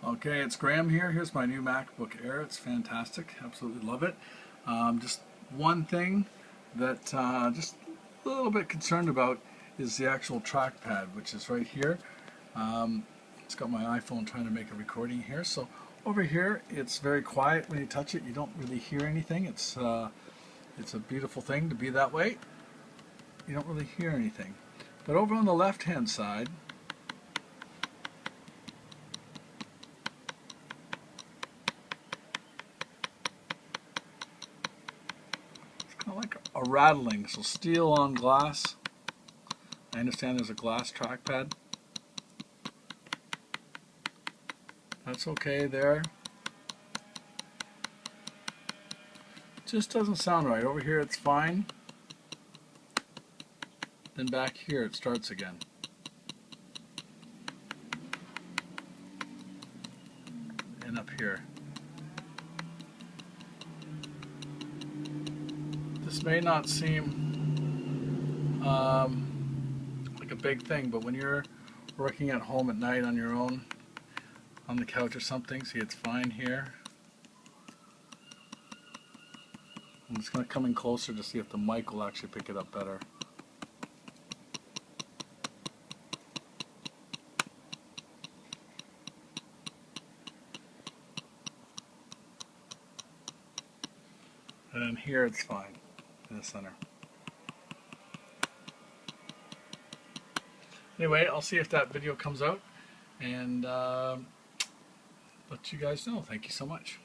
Okay, it's Graham here. Here's my new MacBook Air. It's fantastic. Absolutely love it. Just one thing that just a little bit concerned about is the actual trackpad, which is right here. It's got my iPhone trying to make a recording here. So over here, it's very quiet when you touch it. You don't really hear anything. It's a beautiful thing to be that way. You don't really hear anything. But over on the left-hand side, kind of like a rattling, so steel on glass. I understand there's a glass trackpad. That's okay there. Just doesn't sound right. Over here it's fine. Then back here it starts again. And up here. This may not seem like a big thing, but when you're working at home at night on your own, on the couch or something, see, it's fine here. I'm just going to come in closer to see if the mic will actually pick it up better. And then here it's fine in the center. Anyway, I'll see if that video comes out and let you guys know. Thank you so much.